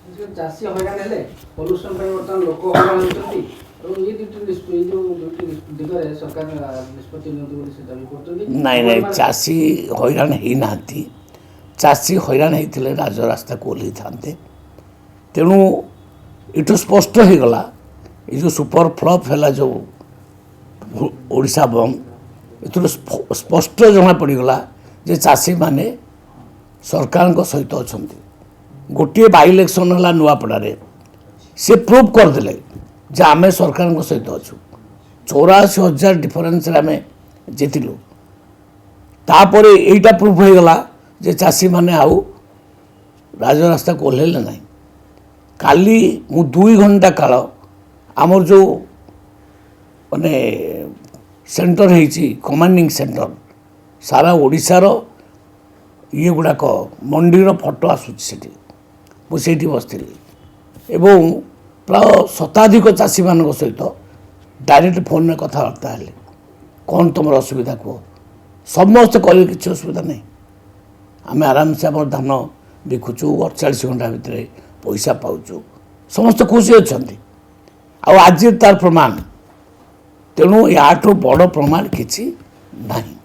ଚାଷୀ ହଇରାଣ ହେଲେ ପଲ୍ୟୁସନ ପାଇଁ ବର୍ତ୍ତମାନ ଲୋକ ହଇରାଣ ହେଉଛନ୍ତି ଏବଂ ଏ ଦୁଇଟି ଦିଗରେ ସରକାର ନିଷ୍ପତ୍ତି ନିଅନ୍ତୁ ବୋଲି ସେ ଦାବି କରୁଛନ୍ତି। ନାଇଁ ନାଇଁ ଚାଷୀ ହଇରାଣ ହେଇନାହାନ୍ତି। ଚାଷୀ ହଇରାଣ ହେଇଥିଲେ ରାଜରାସ୍ତାକୁ ଓହ୍ଲେଇଥାନ୍ତେ। ତେଣୁ ଏଠୁ ସ୍ପଷ୍ଟ ହେଇଗଲା ଏ ଯେଉଁ ସୁପର ଫ୍ଲପ୍ ହେଲା ଯେଉଁ ଓଡ଼ିଶା ବନ୍ଦ, ଏଥିରୁ ସ୍ପଷ୍ଟ ଜଣାପଡ଼ିଗଲା ଯେ ଚାଷୀମାନେ ସରକାରଙ୍କ ସହିତ ଅଛନ୍ତି। ଗୋଟିଏ ବାଇ ଇଲେକ୍ସନ୍ ହେଲା ନୂଆପଡ଼ାରେ, ସେ ପ୍ରୁଭ୍ କରିଦେଲେ ଯେ ଆମେ ସରକାରଙ୍କ ସହିତ ଅଛୁ। 84,000 ଡିଫରେନ୍ସରେ ଆମେ ଜିତିଲୁ। ତାପରେ ଏଇଟା ପ୍ରୁଭ୍ ହେଇଗଲା ଯେ ଚାଷୀମାନେ ଆଉ ରାଜରାସ୍ତାକୁ ଓହ୍ଲେଇଲେ ନାହିଁ। କାଲି ମୁଁ 2 ଘଣ୍ଟା କାଳ ଆମର ଯେଉଁ ମାନେ ସେଣ୍ଟର ହେଇଛି, କମାଣ୍ଡିଂ ସେଣ୍ଟର, ସାରା ଓଡ଼ିଶାର ଇଏ ଗୁଡ଼ାକ ମଣ୍ଡିର ଫଟୋ ଆସୁଛି ସେଠି। ମୁଁ ସେଇଠି ବସିଥିଲି ଏବଂ ପ୍ରାୟ ଶତାଧିକ ଚାଷୀମାନଙ୍କ ସହିତ ଡାଇରେକ୍ଟ ଫୋନ୍ରେ କଥାବାର୍ତ୍ତା ହେଲେ। କ'ଣ ତୁମର ଅସୁବିଧା କୁହ? ସମସ୍ତେ କହିଲେ କିଛି ଅସୁବିଧା ନାହିଁ, ଆମେ ଆରାମସେ ଆମର ଧାନ ବିକୁଛୁ, 48 ଘଣ୍ଟା ଭିତରେ ପଇସା ପାଉଛୁ, ସମସ୍ତେ ଖୁସି ଅଛନ୍ତି। ଆଉ ଆଜି ତାର ପ୍ରମାଣ, ତେଣୁ ୟାଠୁ ବଡ଼ ପ୍ରମାଣ କିଛି ନାହିଁ।